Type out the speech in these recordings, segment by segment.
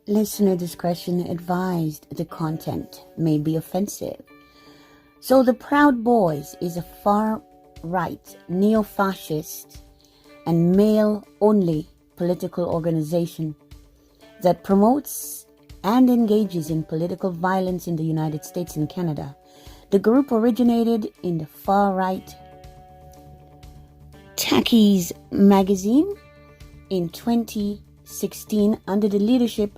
Listener discretion advised. The content may be offensive. So the Proud Boys is a far-right, neo-fascist, and male-only political organization that promotes and engages in political violence in the United States and Canada. The group originated in the far-right Tackies magazine in 2016 under the leadership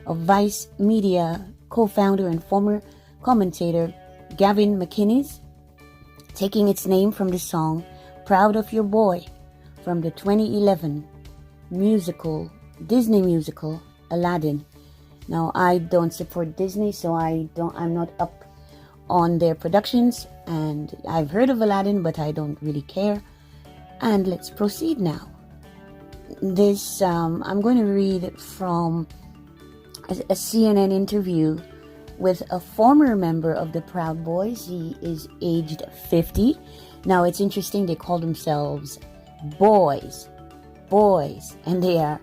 of Vice Media co-founder and former commentator Gavin McInnes, taking its name from the song Proud of Your Boy from the 2011 Disney musical Aladdin. Now, I don't support Disney, so I'm not up on their productions, and I've heard of Aladdin, but I don't really care. And let's proceed now. This I'm going to read from a CNN interview with a former member of the Proud Boys. He is aged 50. Now, it's interesting, they call themselves boys, and they are,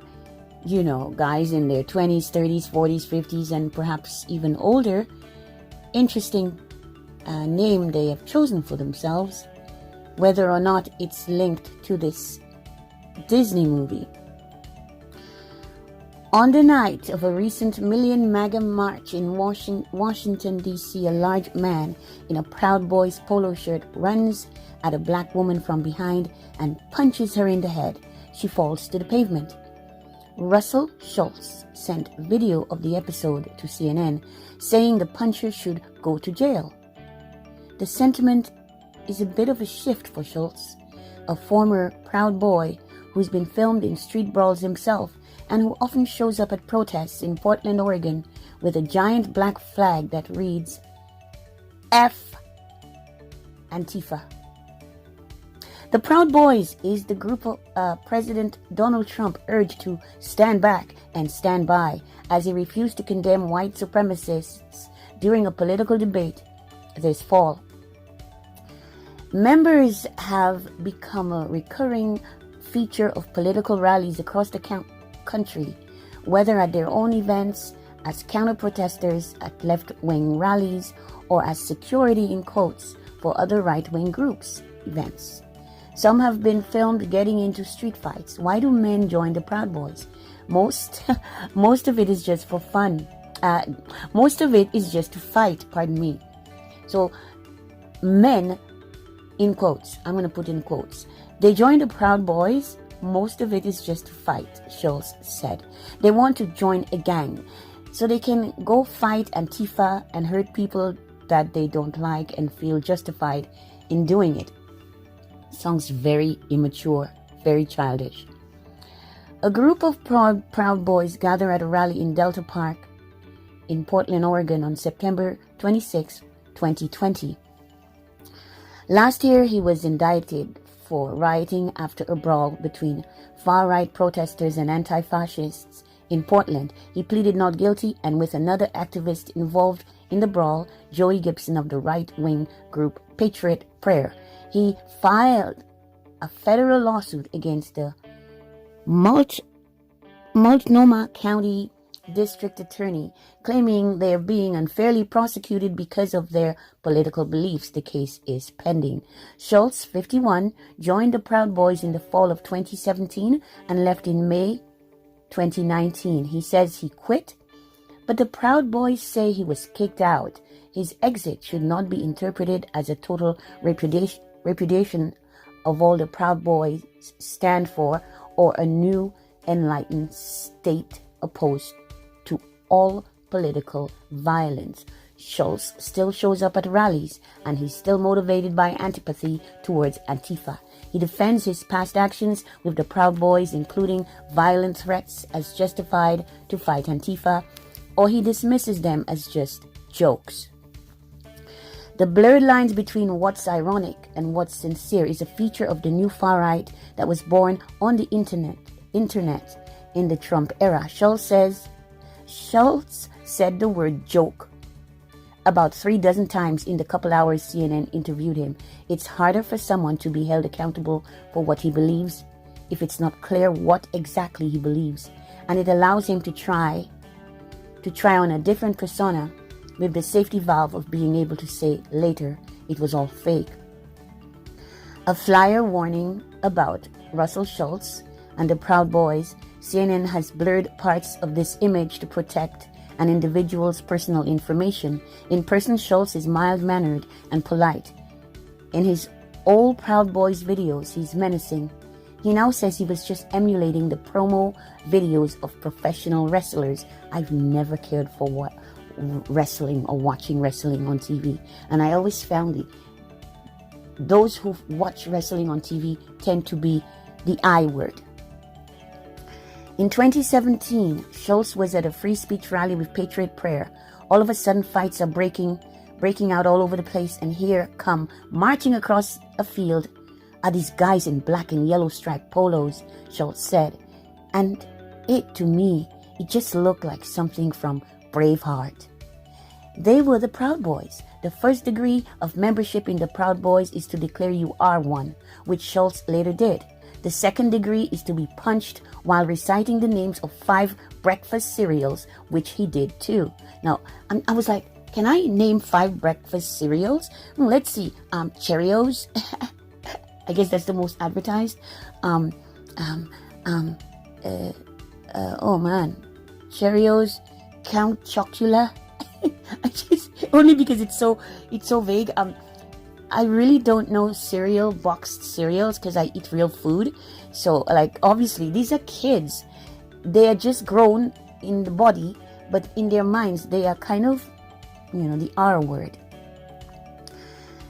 guys in their 20s, 30s, 40s, 50s, and perhaps even older. Interesting name they have chosen for themselves, whether or not it's linked to this Disney movie. On the night of a recent Million MAGA march in Washington, D.C., a large man in a Proud Boys polo shirt runs at a black woman from behind and punches her in the head. She falls to the pavement. Russell Schultz sent video of the episode to CNN, saying the puncher should go to jail. The sentiment is a bit of a shift for Schultz, a former Proud Boy who's been filmed in street brawls himself and who often shows up at protests in Portland, Oregon with a giant black flag that reads F Antifa. The Proud Boys is the group President Donald Trump urged to stand back and stand by as he refused to condemn white supremacists during a political debate this fall. Members have become a recurring feature of political rallies across the country, whether at their own events, as counter-protesters at left-wing rallies, or as security in quotes for other right-wing groups' events. Some have been filmed getting into street fights. Why do men join the Proud Boys? Most of it is just for fun. Most of it is just to fight, pardon me. So, men, in quotes, I'm going to put in quotes, they join the Proud Boys. Most of it is just to fight, Schultz said. They want to join a gang so they can go fight Antifa and hurt people that they don't like and feel justified in doing it. Sounds very immature, very childish. A group of Proud Boys gather at a rally in Delta Park in Portland, Oregon on September 26, 2020. Last year, he was indicted for rioting after a brawl between far-right protesters and anti-fascists in Portland. He pleaded not guilty, and with another activist involved in the brawl, Joey Gibson of the right-wing group Patriot Prayer, he filed a federal lawsuit against the Multnomah County District Attorney, claiming they are being unfairly prosecuted because of their political beliefs. The case is pending. Schultz, 51, joined the Proud Boys in the fall of 2017 and left in May 2019. He says he quit, but the Proud Boys say he was kicked out. His exit should not be interpreted as a total repudiation of all the Proud Boys stand for, or a new enlightened state opposed to all political violence. Schultz still shows up at rallies, and he's still motivated by antipathy towards Antifa. He defends his past actions with the Proud Boys, including violent threats, as justified to fight Antifa, or he dismisses them as just jokes. The blurred lines between what's ironic and what's sincere is a feature of the new far-right that was born on the internet in the Trump era. Schultz said the word joke about 36 times in the couple hours CNN interviewed him. It's harder for someone to be held accountable for what he believes if it's not clear what exactly he believes, and it allows him to try to try on a different persona with the safety valve of being able to say later it was all fake. A flyer warning about Russell Schultz and the Proud Boys. CNN has blurred parts of this image to protect an individual's personal information. In person, Schultz is mild-mannered and polite. In his old Proud Boys videos, he's menacing. He now says he was just emulating the promo videos of professional wrestlers. I've never cared for wrestling or watching wrestling on TV. And I always found those who watch wrestling on TV tend to be the I word. In 2017, Schultz was at a free speech rally with Patriot Prayer. All of a sudden, fights are breaking out all over the place, and here come, marching across a field, are these guys in black and yellow striped polos, Schultz said. And to me, it just looked like something from Braveheart. They were the Proud Boys. The first degree of membership in the Proud Boys is to declare you are one, which Schultz later did. The second degree is to be punched while reciting the names of 5 breakfast cereals, which he did too. Now, I was like, can I name 5 breakfast cereals? Let's see. Cheerios. I guess that's the most advertised. Oh man. Cheerios, Count Chocula. I just, only because it's so vague. I really don't know boxed cereals, because I eat real food. So, like, obviously, these are kids. They are just grown in the body, but in their minds, they are kind of, the R word.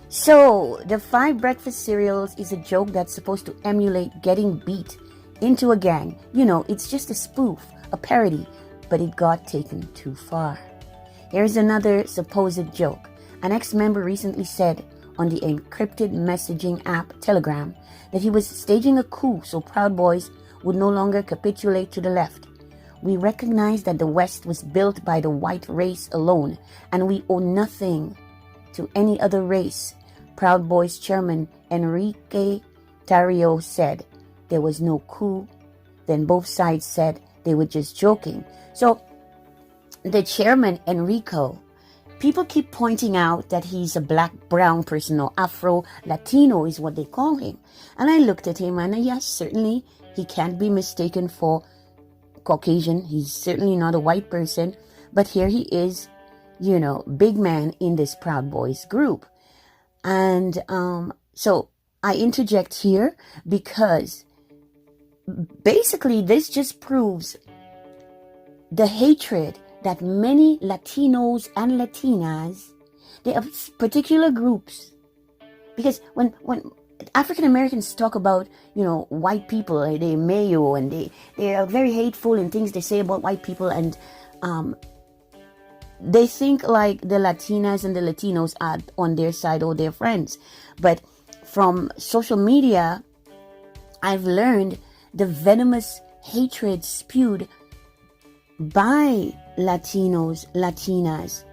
So, the 5 breakfast cereals is a joke that's supposed to emulate getting beat into a gang. It's just a spoof, a parody, but it got taken too far. Here's another supposed joke. An ex-member recently said on the encrypted messaging app Telegram that he was staging a coup so Proud Boys would no longer capitulate to the left. We recognize that the West was built by the white race alone, and we owe nothing to any other race. Proud Boys chairman Enrique Tarrio said there was no coup. Then both sides said they were just joking. So the chairman, Enrico, people keep pointing out that he's a black-brown person, or Afro-Latino is what they call him. And I looked at him, and yes, certainly he can't be mistaken for Caucasian. He's certainly not a white person. But here he is, big man in this Proud Boys group. And so I interject here because basically this just proves the hatred that many Latinos and Latinas, they are particular groups. Because when African Americans talk about, white people, they mayo, and they are very hateful in things they say about white people, and they think like the Latinas and the Latinos are on their side or their friends. But from social media, I've learned the venomous hatred spewed by Latinos, Latinas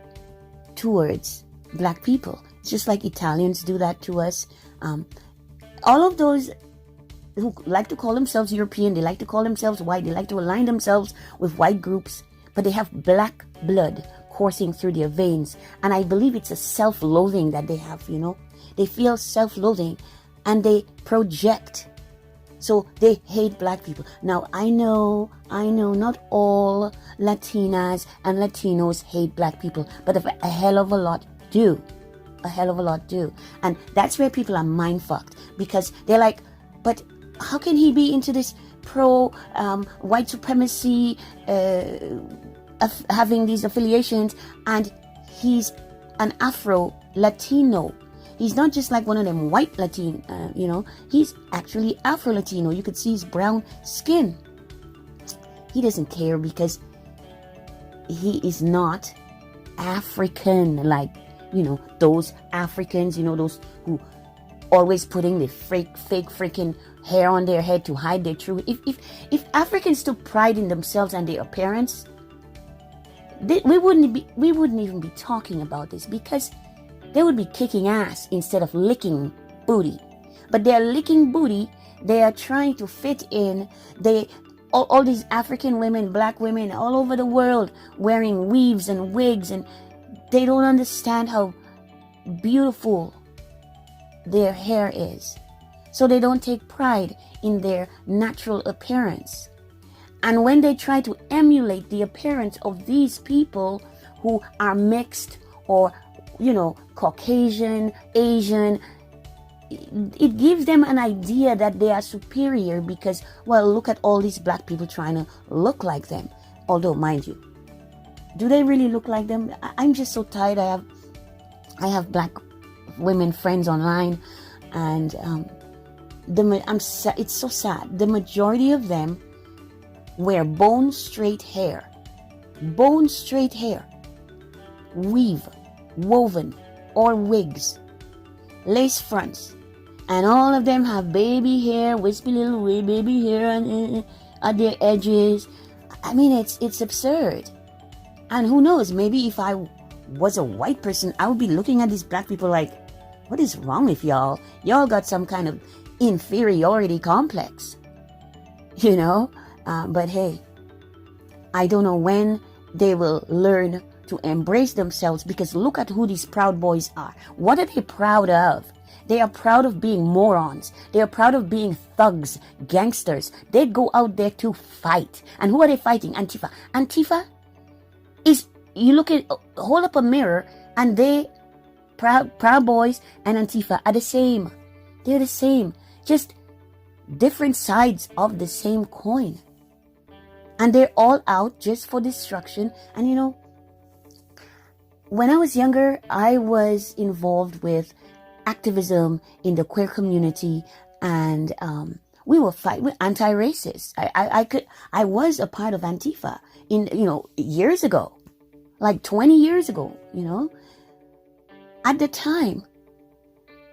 towards black people. It's just like Italians do that to us. All of those who like to call themselves European, they like to call themselves white, they like to align themselves with white groups, but they have black blood coursing through their veins. And I believe it's a self-loathing that they have, They feel self-loathing and they project. So they hate black people. Now, I know not all Latinas and Latinos hate black people, but a hell of a lot do. A hell of a lot do. And that's where people are mind-fucked, because they're like, but how can he be into this white supremacy, having these affiliations, and he's an Afro-Latino? He's not just like one of them white Latino, he's actually Afro-Latino. You could see his brown skin. He doesn't care because he is not African, like, those Africans, those who always putting the fake freaking hair on their head to hide their true. If Africans took pride in themselves and their appearance, we wouldn't even be talking about this, because they would be kicking ass instead of licking booty. But they're licking booty. They are trying to fit in. all these African women, black women all over the world wearing weaves and wigs, and they don't understand how beautiful their hair is. So they don't take pride in their natural appearance. And when they try to emulate the appearance of these people who are mixed or, Caucasian, Asian, it gives them an idea that they are superior because, well, look at all these black people trying to look like them. Although, mind you, do they really look like them? I'm just so tired. I have black women friends online, and it's so sad. The majority of them wear bone straight hair, woven, or wigs, lace fronts, and all of them have baby hair, wispy little baby hair at their edges. I mean, it's absurd. And who knows, maybe if I was a white person, I would be looking at these black people like, what is wrong with y'all? Y'all got some kind of inferiority complex, but hey, I don't know when they will learn to embrace themselves, because look at who these Proud Boys are. What are they proud of? They are proud of being morons. They are proud of being thugs, gangsters. They go out there to fight. And who are they fighting? Antifa. Antifa is, hold up a mirror, and Proud Boys and Antifa are the same. They're the same. Just different sides of the same coin. And they're all out just for destruction. And when I was younger, I was involved with activism in the queer community, and we were fighting anti-racist. I was a part of Antifa years ago, like 20 years ago. At the time,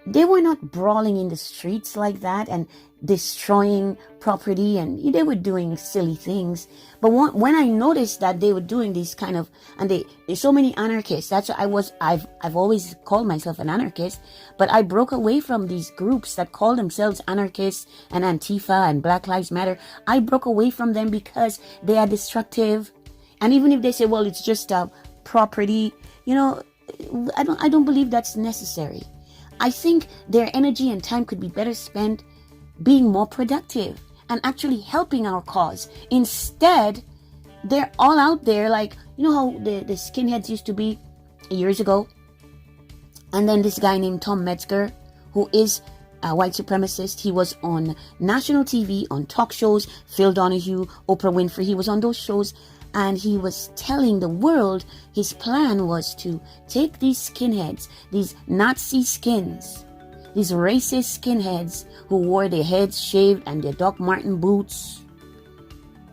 they were not brawling in the streets like that and destroying property, and they were doing silly things. But when I noticed that they were doing these kind of, and there's so many anarchists. That's what I've always called myself an anarchist, but I broke away from these groups that call themselves anarchists and Antifa and Black Lives Matter. I broke away from them because they are destructive. And even if they say, well, it's just property, I don't believe that's necessary. I think their energy and time could be better spent being more productive and actually helping our cause. Instead, they're all out there like, how the skinheads used to be years ago. And then this guy named Tom Metzger, who is a white supremacist, he was on national TV, on talk shows, Phil Donahue, Oprah Winfrey. He was on those shows, and he was telling the world his plan was to take these skinheads, these Nazi skins, these racist skinheads who wore their heads shaved and their Doc Marten boots,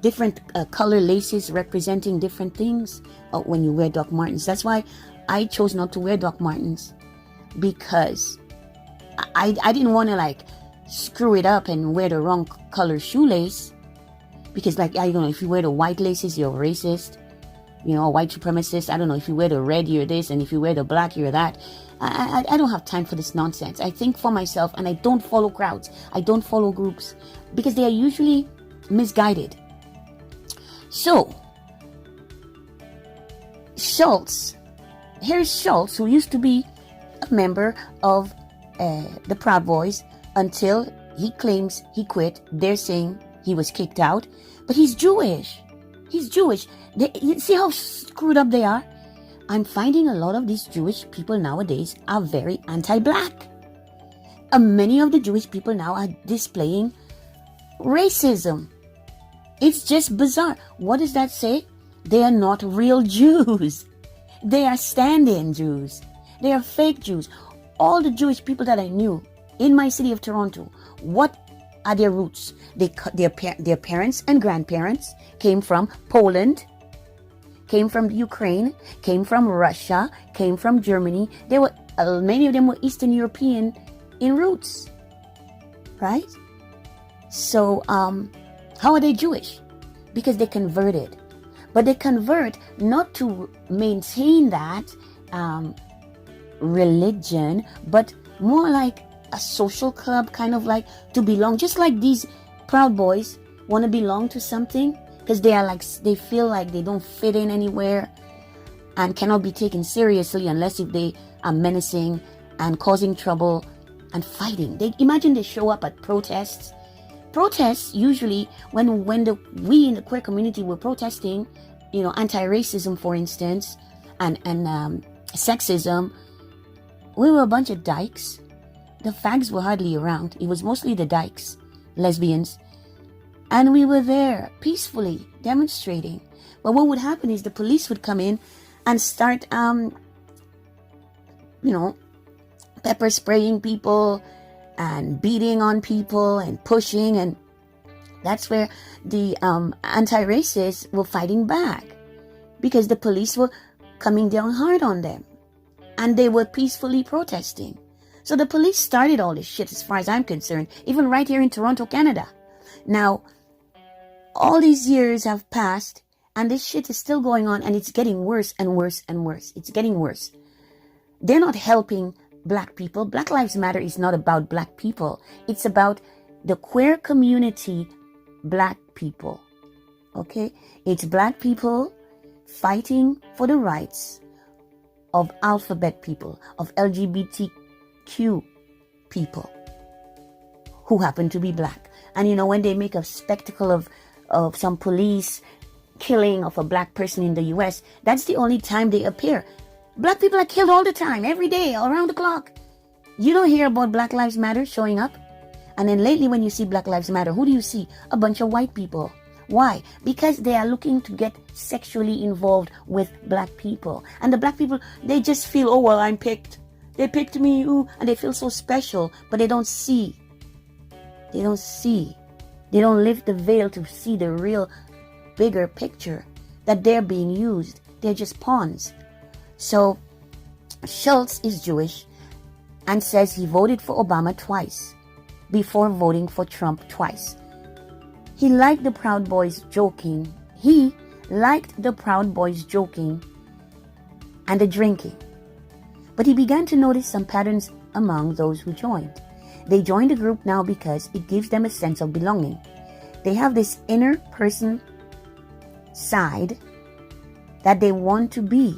different color laces representing different things when you wear Doc Martens. That's why I chose not to wear Doc Martens, because I didn't want to screw it up and wear the wrong color shoelace. Because if you wear the white laces, you're racist, a white supremacist. I don't know, if you wear the red, you're this, and if you wear the black, you're that. I don't have time for this nonsense. I think for myself, and I don't follow crowds. I don't follow groups, because they are usually misguided. So, here's Schultz, who used to be a member of the Proud Boys until he claims he quit. They're saying he was kicked out, but he's Jewish. You see how screwed up they are? I'm finding a lot of these Jewish people nowadays are very anti-black. Many of the Jewish people now are displaying racism. It's just bizarre. What does that say? They are not real Jews. They are stand-in Jews. They are fake Jews. All the Jewish people that I knew in my city of Toronto, what are their roots? Their parents and grandparents came from Poland, came from Ukraine, came from Russia, came from Germany. They were many of them were Eastern European in roots, right? So how are they Jewish? Because they converted, but they convert not to maintain that religion, but more like a social club, kind of like to belong. Just like these Proud Boys, want to belong to something because they feel like they don't fit in anywhere and cannot be taken seriously unless if they are menacing and causing trouble and fighting. Imagine they show up at protests. Protests usually when we in the queer community were protesting, anti-racism, for instance, and sexism. We were a bunch of dykes. The fags were hardly around. It was mostly the dykes, lesbians, and we were there peacefully demonstrating. But what would happen is the police would come in and start, pepper spraying people and beating on people and pushing, and that's where the anti-racists were fighting back because the police were coming down hard on them and they were peacefully protesting. So the police started all this shit as far as I'm concerned, even right here in Toronto, Canada. Now, all these years have passed and this shit is still going on, and it's getting worse and worse and worse. It's getting worse. They're not helping Black people. Black Lives Matter is not about Black people. It's about the queer community, Black people. Okay? It's Black people fighting for the rights of alphabet people, of LGBTQ people who happen to be Black. And when they make a spectacle of some police killing of a Black person in the US, that's the only time they appear. Black people are killed all the time, every day, around the clock. You don't hear about Black Lives Matter showing up. And then lately when you see Black Lives Matter, who do you see? A bunch of white people. Why? Because they are looking to get sexually involved with Black people. And the Black people, they just feel, oh, well, I'm picked. They picked me, ooh, and they feel so special, but they don't see. They don't see. They don't lift the veil to see the real bigger picture, that they're being used. They're just pawns. So Schultz is Jewish and says he voted for Obama twice before voting for Trump twice. He liked the Proud Boys joking. He liked the Proud Boys joking and the drinking. But he began to notice some patterns among those who joined. They joined the group now because it gives them a sense of belonging. They have this inner person side that they want to be,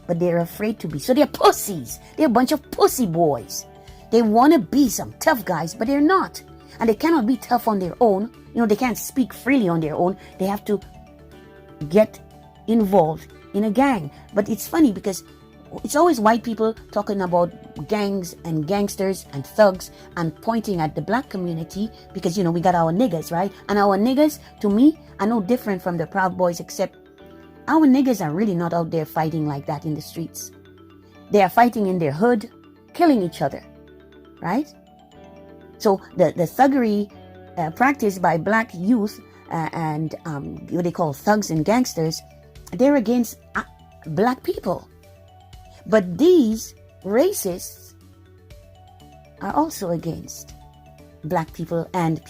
but they're afraid to be. So they're pussies. They're a bunch of pussy boys. They want to be some tough guys, but they're not. And they cannot be tough on their own. They can't speak freely on their own. They have to get involved in a gang. But it's funny because it's always white people talking about gangs and gangsters and thugs and pointing at the Black community because, we got our niggas, right? And our niggas, to me, are no different from the Proud Boys, except our niggas are really not out there fighting like that in the streets. They are fighting in their hood, killing each other, right? So the thuggery practiced by Black youth and what they call thugs and gangsters, they're against Black people. But these racists are also against Black people and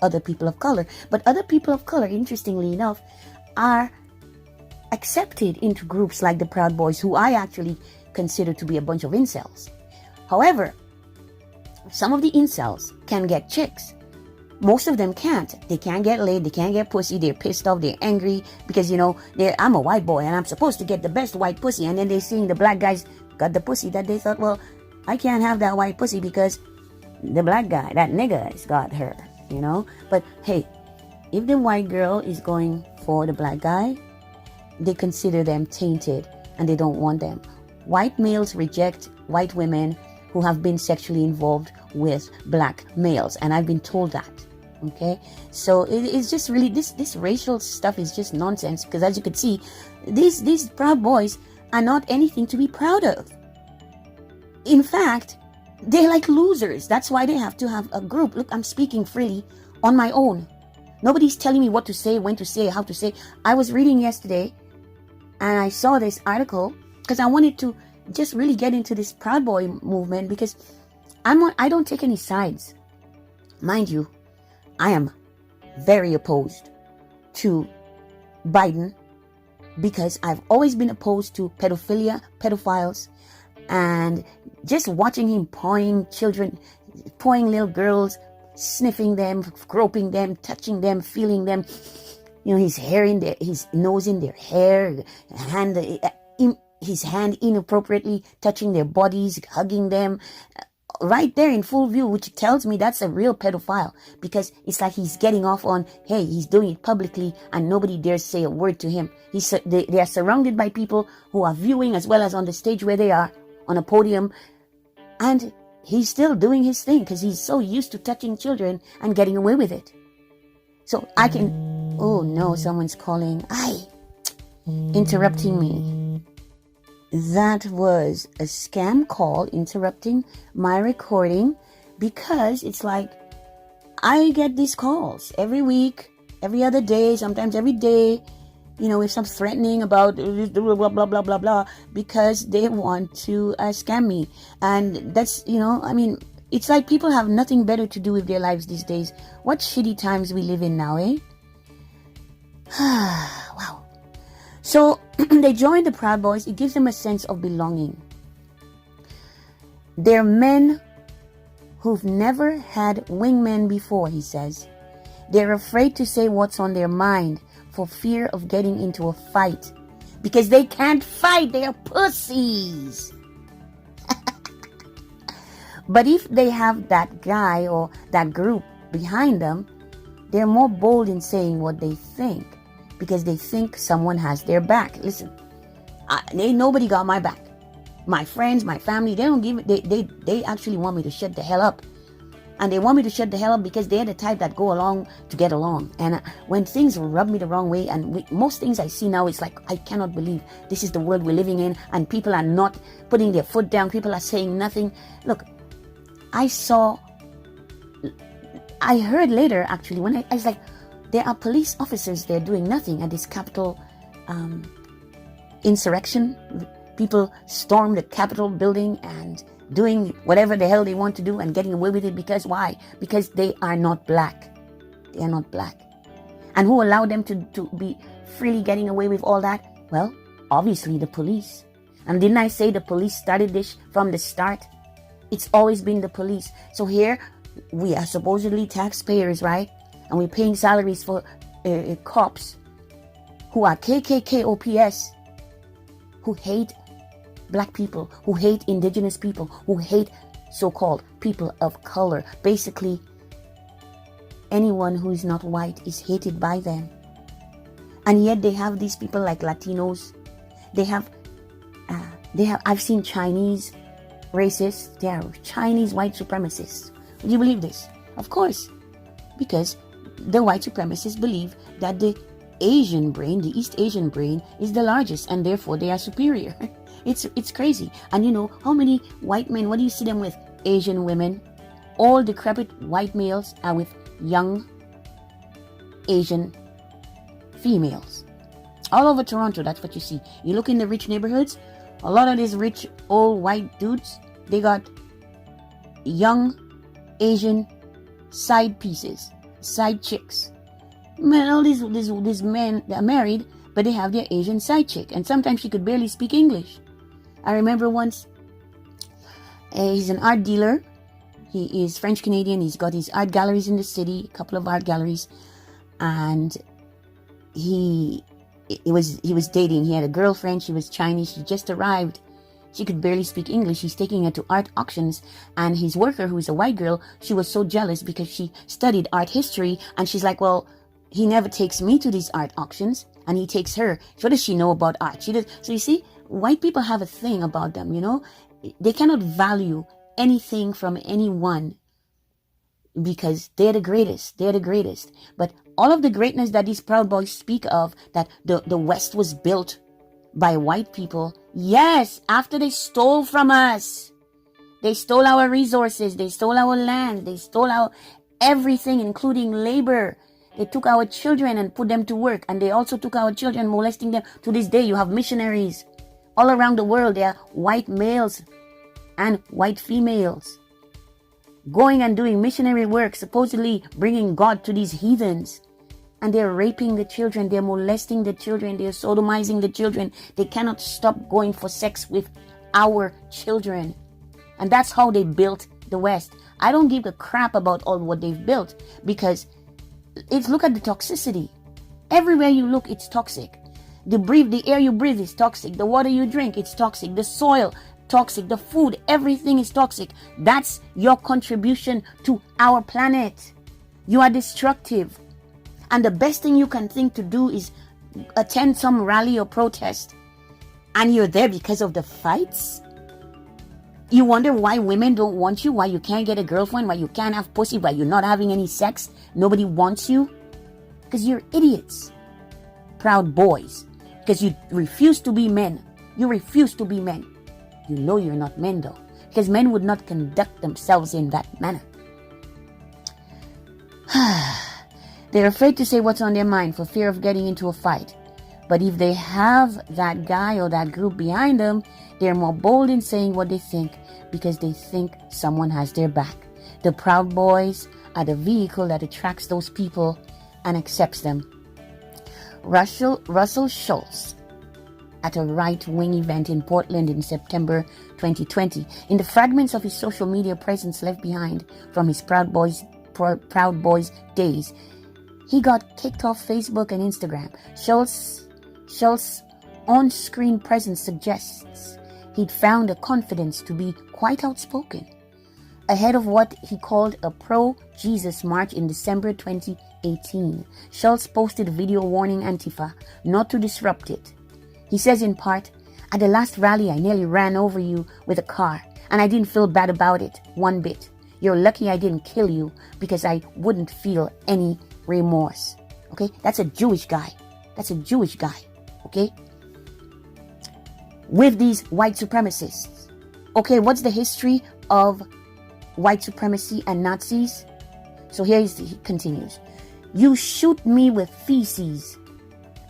other people of color. But other people of color, interestingly enough, are accepted into groups like the Proud Boys, who I actually consider to be a bunch of incels. However, some of the incels can get chicks. Most of them can't. They can't get laid. They can't get pussy. They're pissed off. They're angry because, I'm a white boy and I'm supposed to get the best white pussy. And then they're seeing the Black guys got the pussy that they thought, well, I can't have that white pussy because the Black guy, that nigga, has got her, But hey, if the white girl is going for the Black guy, they consider them tainted and they don't want them. White males reject white women who have been sexually involved with Black males. And I've been told that. Okay. So it's just really, this racial stuff is just nonsense. Because as you can see, these Proud Boys are not anything to be proud of. In fact, they're like losers. That's why they have to have a group. Look, I'm speaking freely on my own. Nobody's telling me what to say, when to say, how to say. I was reading yesterday and I saw this article because I wanted to just really get into this Proud Boy movement because I don't take any sides. Mind you, I am very opposed to Biden because I've always been opposed to pedophilia, pedophiles, and just watching him pawing children, pawing little girls, sniffing them, groping them, touching them, feeling them. His hair in their, his nose in their hair, his hand inappropriately touching their bodies, hugging them, right there in full view, which tells me that's a real pedophile, because it's like he's getting off on, hey, he's doing it publicly and nobody dares say a word to him. They are surrounded by people who are viewing as well as on the stage where they are on a podium, and he's still doing his thing because he's so used to touching children and getting away with it. So I can, oh no, someone's calling. Interrupting me. That was a scam call interrupting my recording, because it's like I get these calls every week, every other day, sometimes every day, if some threatening about blah, blah, blah, blah, blah, because they want to scam me. And that's, it's like people have nothing better to do with their lives these days. What shitty times we live in now, eh? Wow. So they join the Proud Boys. It gives them a sense of belonging. They're men who've never had wingmen before, he says. They're afraid to say what's on their mind for fear of getting into a fight, because they can't fight. They're pussies. But if they have that guy or that group behind them, they're more bold in saying what they think, because they think someone has their back. Listen, ain't nobody got my back. My friends, my family, they don't give it. They actually want me to shut the hell up. And they want me to shut the hell up because they're the type that go along to get along. And when things rub me the wrong way, and most things I see now, it's like, I cannot believe this is the world we're living in, and people are not putting their foot down. People are saying nothing. Look, I heard later, actually, when I was like, there are police officers there doing nothing at this Capitol insurrection. People stormed the Capitol building and doing whatever the hell they want to do and getting away with it. Because why? Because they are not black. They are not black. And who allowed them to be freely getting away with all that? Well, obviously the police. And didn't I say the police started this from the start? It's always been the police. So here we are supposedly taxpayers, right? And we're paying salaries for cops who are KKK OPS, who hate black people, who hate indigenous people, who hate so-called people of color. Basically, anyone who is not white is hated by them. And yet they have these people like Latinos. They have, I've seen Chinese racists. They are Chinese white supremacists. Would you believe this? Of course, because the white supremacists believe that the Asian brain, the East Asian brain, is the largest, and therefore they are superior. It's crazy. And how many white men, what do you see them with? Asian women. All decrepit white males are with young Asian females. All over Toronto, that's what you see. You look in the rich neighborhoods, a lot of these rich old white dudes, they got young Asian side pieces, side chicks. Man, all these men, they're married, but they have their Asian side chick. And sometimes she could barely speak English. I remember once, he's an art dealer. He is French-Canadian. He's got his art galleries in the city, a couple of art galleries. And he was dating. He had a girlfriend. She was Chinese. She just arrived. She could barely speak English. He's taking her to art auctions. And his worker, who is a white girl, she was so jealous because she studied art history. And she's like, well, he never takes me to these art auctions, and he takes her. What does she know about art? She does. So you see, white people have a thing about them, They cannot value anything from anyone because they're the greatest. They're the greatest. But all of the greatness that these Proud Boys speak of, that the West was built by white people, yes, after they stole from us. They stole our resources. They stole our land. They stole our everything, including labor. They took our children and put them to work. And they also took our children, molesting them. To this day, you have missionaries all around the world. They are white males and white females going and doing missionary work, supposedly bringing God to these heathens. And they're raping the children. They're molesting the children. They're sodomizing the children. They cannot stop going for sex with our children. And that's how they built the West. I don't give a crap about all what they've built, because look at the toxicity. Everywhere you look, it's toxic. The air you breathe is toxic. The water you drink, it's toxic. The soil, toxic. The food, everything is toxic. That's your contribution to our planet. You are destructive. And the best thing you can think to do is attend some rally or protest. And you're there because of the fights? You wonder why women don't want you, why you can't get a girlfriend, why you can't have pussy, why you're not having any sex, nobody wants you? Because you're idiots. Proud boys. Because you refuse to be men. You refuse to be men. You know you're not men though. Because men would not conduct themselves in that manner. They're afraid to say what's on their mind for fear of getting into a fight. But if they have that guy or that group behind them, they're more bold in saying what they think because they think someone has their back. The Proud Boys are the vehicle that attracts those people and accepts them. Russell Schultz at a right-wing event in Portland in September 2020. In the fragments of his social media presence left behind from his Proud Boys days, he got kicked off Facebook and Instagram. Schultz's on-screen presence suggests he'd found a confidence to be quite outspoken. Ahead of what he called a pro-Jesus march in December 2018, Schultz posted a video warning Antifa not to disrupt it. He says in part, "At the last rally, I nearly ran over you with a car, and I didn't feel bad about it one bit. You're lucky I didn't kill you because I wouldn't feel any remorse." Okay, that's a Jewish guy. That's a Jewish guy. Okay, with these white supremacists. Okay, what's the history of white supremacy and Nazis? So he continues. "You shoot me with feces.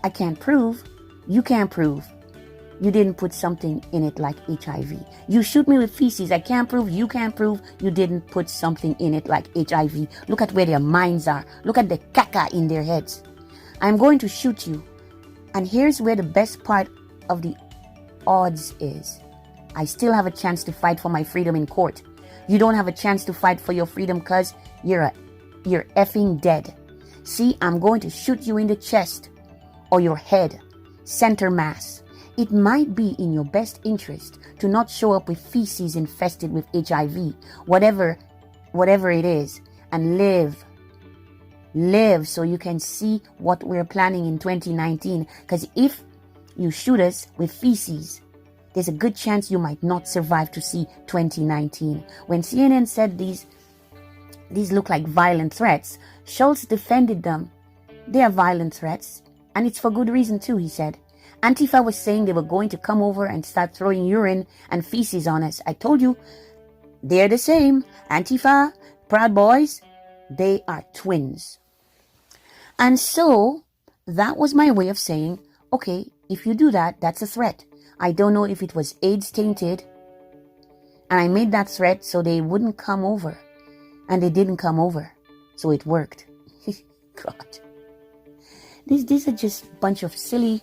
I can't prove. You can't prove. You didn't put something in it like HIV. You shoot me with feces. I can't prove. You can't prove. You didn't put something in it like HIV. Look at where their minds are. Look at the caca in their heads. I'm going to shoot you. And here's where the best part of the odds is. I still have a chance to fight for my freedom in court. You don't have a chance to fight for your freedom because you're effing dead. See, I'm going to shoot you in the chest or your head, center mass. It might be in your best interest to not show up with feces infested with HIV, whatever it is, and live so you can see what we're planning in 2019. Because if you shoot us with feces, there's a good chance you might not survive to see 2019. When CNN said these look like violent threats, Schultz defended them. They are violent threats, and it's for good reason too, he said. Antifa was saying they were going to come over and start throwing urine and feces on us. I told you, they're the same. Antifa, Proud Boys, they are twins. And so that was my way of saying, okay, if you do that, that's a threat. I don't know if it was AIDS tainted, and I made that threat so they wouldn't come over, and they didn't come over, so it worked. God, these are just a bunch of silly,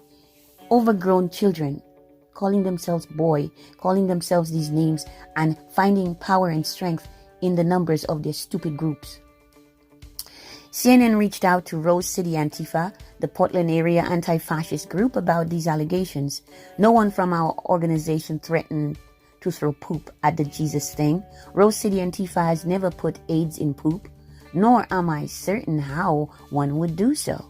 overgrown children calling themselves boy, calling themselves these names, and finding power and strength in the numbers of their stupid groups. CNN reached out to Rose City Antifa, the Portland area anti-fascist group, about these allegations. No one from our organization threatened to throw poop at the Jesus thing. Rose City Antifa has never put AIDS in poop, nor am I certain how one would do so.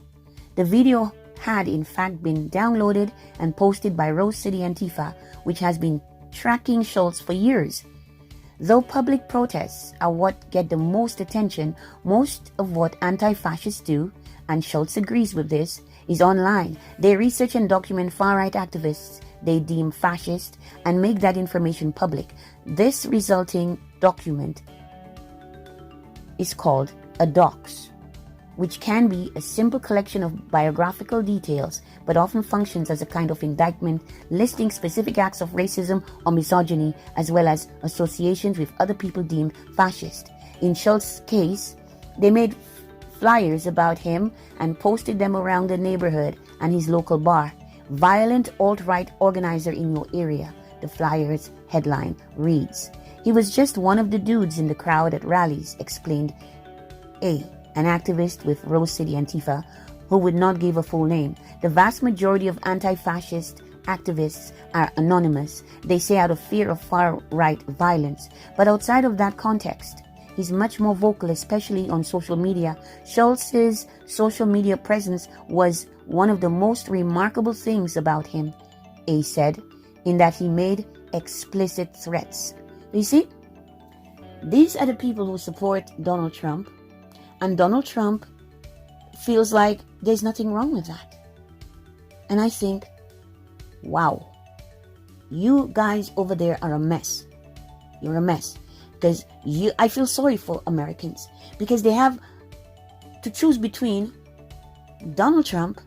The video had in fact been downloaded and posted by Rose City Antifa, which has been tracking Schultz for years. Though public protests are what get the most attention, most of what anti-fascists do, and Schultz agrees with this, is online. They research and document far-right activists they deem fascist and make that information public. This resulting document is called a dox, which can be a simple collection of biographical details, but often functions as a kind of indictment listing specific acts of racism or misogyny, as well as associations with other people deemed fascist. In Schultz's case, they made flyers about him and posted them around the neighborhood and his local bar. Violent alt-right organizer in your area, the flyer's headline reads. He was just one of the dudes in the crowd at rallies, explained A, an activist with Rose City Antifa, who would not give a full name. The vast majority of anti-fascist activists are anonymous, they say, out of fear of far-right violence. But outside of that context, he's much more vocal, especially on social media. Schultz's social media presence was one of the most remarkable things about him, A said, in that he made explicit threats. You see, these are the people who support Donald Trump, and Donald Trump feels like there's nothing wrong with that. And I think, wow, you guys over there are a mess. You're a mess. Because I feel sorry for Americans, because they have to choose between Donald Trump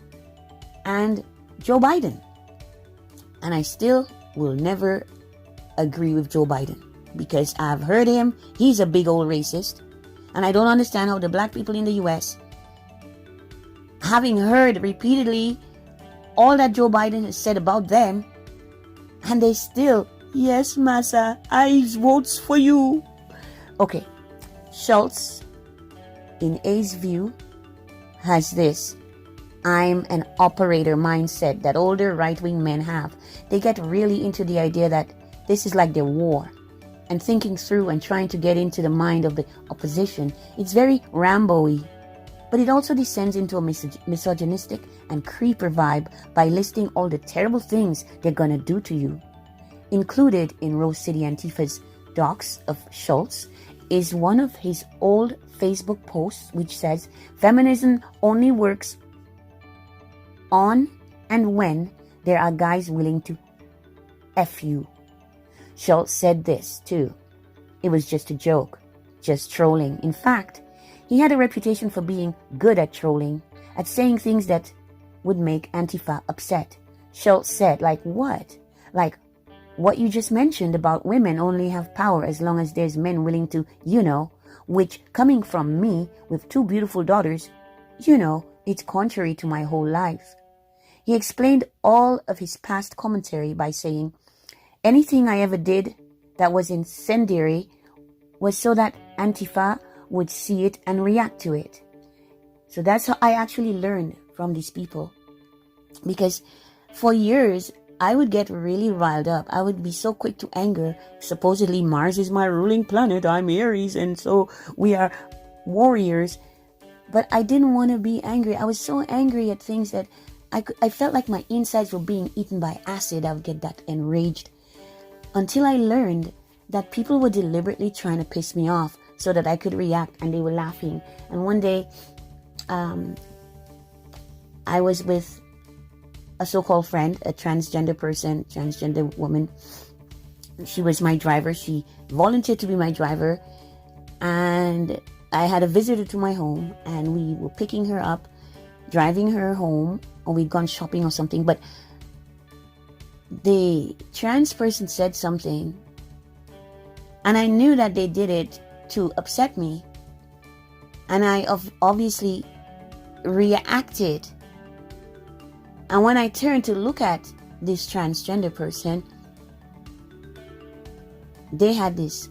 and Joe Biden. And I still will never agree with Joe Biden, because I've heard him. He's a big old racist. And I don't understand how the black people in the US, having heard repeatedly all that Joe Biden has said about them, and they still, yes, massa, I votes for you. Okay, Schultz, in A's view, has this I'm an operator mindset that older right-wing men have. They get really into the idea that this is like their war, and thinking through and trying to get into the mind of the opposition. It's very Rambo-y, but it also descends into a misogynistic and creeper vibe by listing all the terrible things they're gonna do to you. Included in Rose City Antifa's docs of Schultz is one of his old Facebook posts which says, feminism only works on and when there are guys willing to F you. Schultz said this too. It was just a joke, just trolling. In fact, he had a reputation for being good at trolling, at saying things that would make Antifa upset. Schultz said, like what? Like what you just mentioned about women only have power as long as there's men willing to, which, coming from me with 2 beautiful daughters, it's contrary to my whole life. He explained all of his past commentary by saying, anything I ever did that was incendiary was so that Antifa would see it and react to it. So that's how I actually learned from these people. Because for years, I would get really riled up. I would be so quick to anger. Supposedly Mars is my ruling planet. I'm Aries, and so we are warriors. But I didn't want to be angry. I was so angry at things that I felt like my insides were being eaten by acid. I would get that enraged. Until I learned that people were deliberately trying to piss me off so that I could react, and they were laughing. And one day, I was with a so-called friend, a transgender woman. She was my driver. She volunteered to be my driver. And I had a visitor to my home, and we were picking her up, driving her home, or we'd gone shopping or something. But the trans person said something, and I knew that they did it to upset me. And I obviously reacted. And when I turned to look at this transgender person, they had this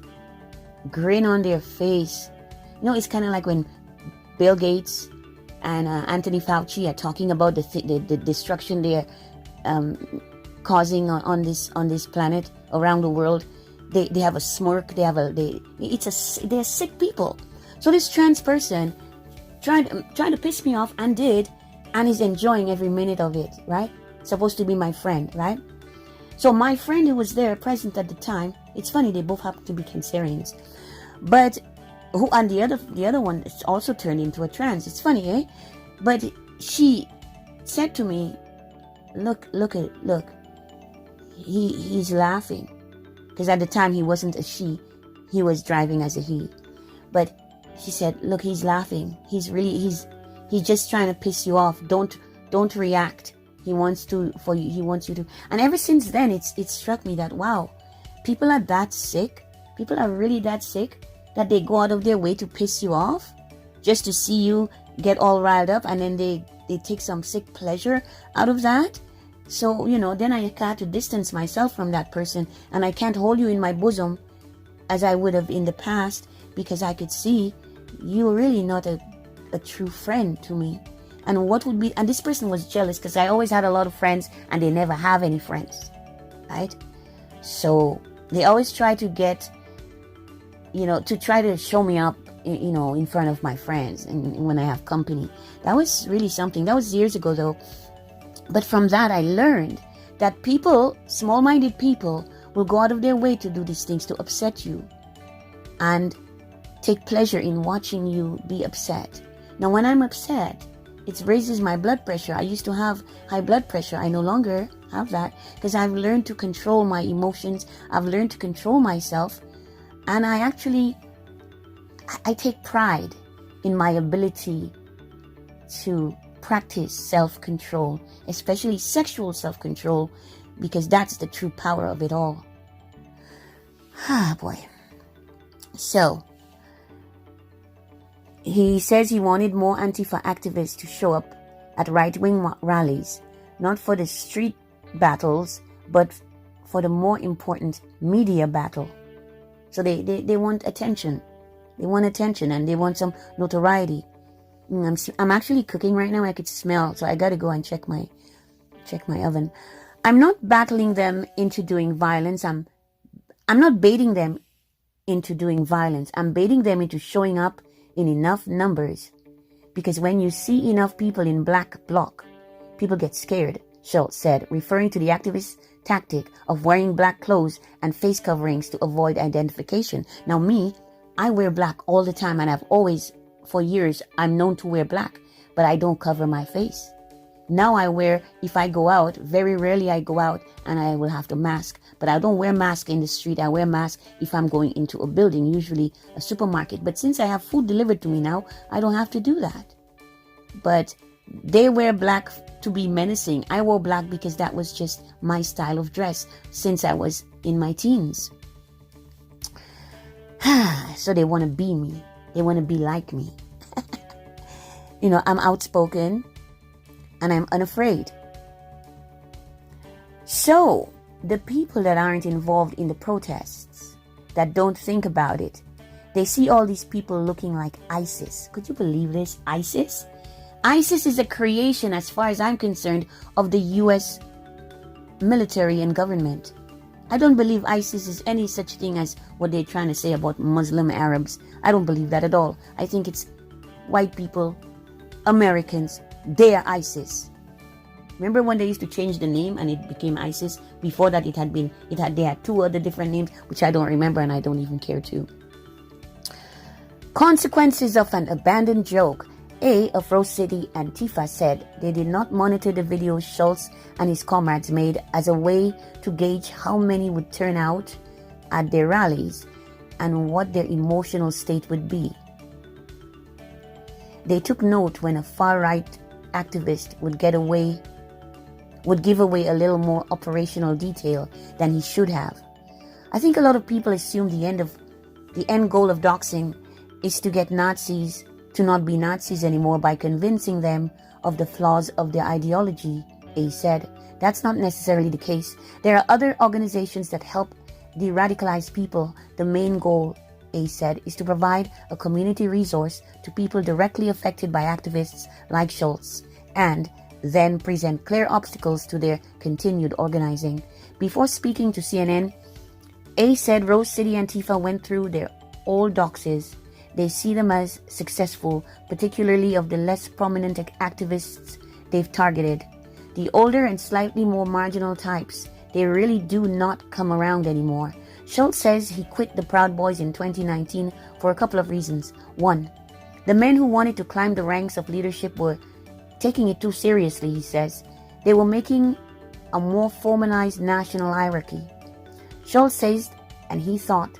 grin on their face. It's kind of like when Bill Gates and Anthony Fauci are talking about the destruction they're causing on this planet around the world. They have a smirk. They're sick people. So this trans person tried to piss me off, and did, and is enjoying every minute of it, right? Supposed to be my friend, right? So my friend who was there present at the time, it's funny, they both happen to be Cancerians, but the other one also turned into a trans. It's funny, eh? But she said to me, look, he's laughing. Because at the time he wasn't a she, he was driving as a he. But she said, look, he's laughing. He's just trying to piss you off. Don't react. He wants you to. And ever since then, it struck me that, wow, people are that sick. People are really that sick that they go out of their way to piss you off just to see you get all riled up, and then they take some sick pleasure out of that. So, then I had to distance myself from that person, and I can't hold you in my bosom as I would have in the past, because I could see you were really not a true friend to me. And what would be, and this person was jealous because I always had a lot of friends and they never have any friends, right? So they always try to get, to try to show me up, in front of my friends and when I have company. That was really something. That was years ago though. But from that, I learned that people, small-minded people, will go out of their way to do these things to upset you and take pleasure in watching you be upset. Now, when I'm upset, it raises my blood pressure. I used to have high blood pressure. I no longer have that because I've learned to control my emotions. I've learned to control myself. And I take pride in my ability to practice self-control, especially sexual self-control, because that's the true power of it all. Ah, boy. So, he says he wanted more antifa activists to show up at right-wing rallies, not for the street battles, but for the more important media battle. So they want attention. They want attention and they want some notoriety. I'm actually cooking right now. I could smell, so I gotta go and check my oven. I'm not battling them into doing violence. I'm not baiting them into doing violence. I'm baiting them into showing up in enough numbers. Because when you see enough people in black bloc, people get scared, Schultz said, referring to the activist tactic of wearing black clothes and face coverings to avoid identification. Now me, I wear black all the time, and I've always, for years, I'm known to wear black, but I don't cover my face. Now I wear, if I go out, very rarely I go out and I will have to mask, but I don't wear mask in the street. I wear mask if I'm going into a building, usually a supermarket. But since I have food delivered to me now, I don't have to do that. But they wear black to be menacing. I wore black because that was just my style of dress since I was in my teens. So they want to be me. They want to be like me. I'm outspoken and I'm unafraid. So the people that aren't involved in the protests, that don't think about it, they see all these people looking like ISIS. Could you believe this? ISIS? ISIS is a creation, as far as I'm concerned, of the U.S. military and government. I don't believe ISIS is any such thing as what they're trying to say about Muslim Arabs. I don't believe that at all. I think it's white people, Americans, they are ISIS. Remember when they used to change the name and it became ISIS? Before that they had two other different names, which I don't remember and I don't even care to. Consequences of an abandoned joke. Of Rose City Antifa said they did not monitor the videos Schultz and his comrades made as a way to gauge how many would turn out at their rallies and what their emotional state would be. They took note when a far-right activist would give away a little more operational detail than he should have. I think a lot of people assume the end goal of doxing is to get Nazis to not be Nazis anymore by convincing them of the flaws of their ideology, A said. That's not necessarily the case. There are other organizations that help de-radicalize people. The main goal, A said, is to provide a community resource to people directly affected by activists like Schultz, and then present clear obstacles to their continued organizing. Before speaking to CNN, A said Rose City Antifa went through their old doxes. They see them as successful, particularly of the less prominent activists they've targeted. The older and slightly more marginal types, they really do not come around anymore. Schultz says he quit the Proud Boys in 2019 for a couple of reasons. One, the men who wanted to climb the ranks of leadership were taking it too seriously, he says. They were making a more formalized national hierarchy. Schultz says, and he thought,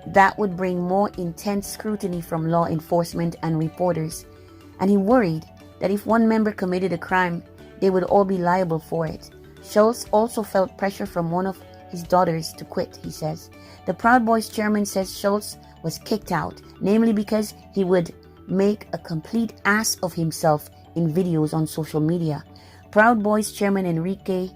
that would bring more intense scrutiny from law enforcement and reporters, and he worried that if one member committed a crime, they would all be liable for it. Schultz also felt pressure from one of his daughters to quit, he says. The Proud Boys chairman says Schultz was kicked out, namely because he would make a complete ass of himself in videos on social media. Proud Boys chairman Enrique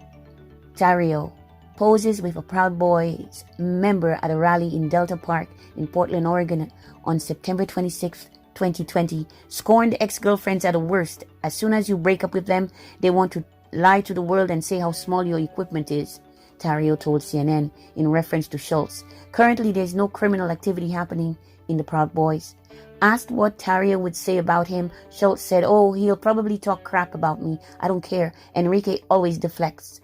Tarrio poses with a Proud Boys member at a rally in Delta Park in Portland, Oregon on September 26, 2020. Scorned ex-girlfriends are the worst. As soon as you break up with them, they want to lie to the world and say how small your equipment is, Tarrio told CNN in reference to Schultz. Currently, there's no criminal activity happening in the Proud Boys. Asked what Tarrio would say about him, Schultz said, "Oh, he'll probably talk crap about me. I don't care." Enrique always deflects.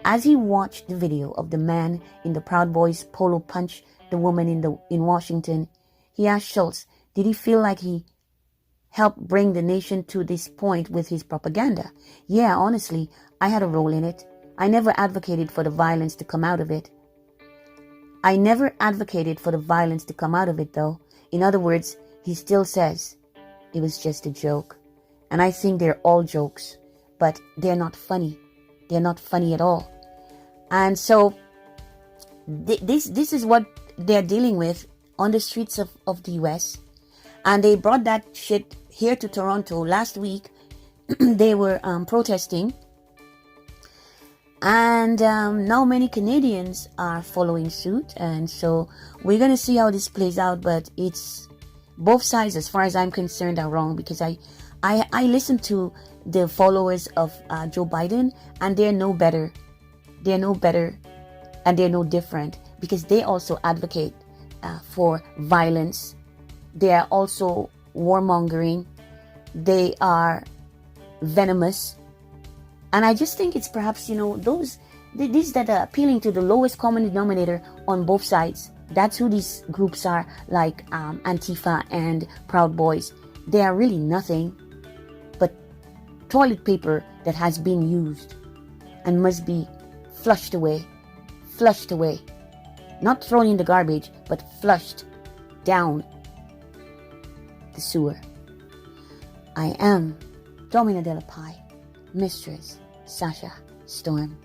As he watched the video of the man in the Proud Boys polo punch the woman in Washington, he asked Schultz, did he feel like he helped bring the nation to this point with his propaganda? "Yeah, honestly, I had a role in it. I never advocated for the violence to come out of it. Though. In other words, he still says it was just a joke. And I think they're all jokes, but they're not funny. They're not funny at all." And so this is what they're dealing with on the streets of the US. And they brought that shit here to Toronto last week. They were protesting. And now many Canadians are following suit. And so we're going to see how this plays out. But it's both sides, as far as I'm concerned, are wrong. Because I listen to the followers of Joe Biden, and they're no better. They're no better and they're no different, because they also advocate for violence. They are also warmongering. They are venomous. And I just think it's perhaps, these that are appealing to the lowest common denominator on both sides. That's who these groups are, like Antifa and Proud Boys. They are really nothing but toilet paper that has been used and must be flushed away. Not thrown in the garbage, but flushed down the sewer. I am Domina Della Pie, Mistress Sasha Storm.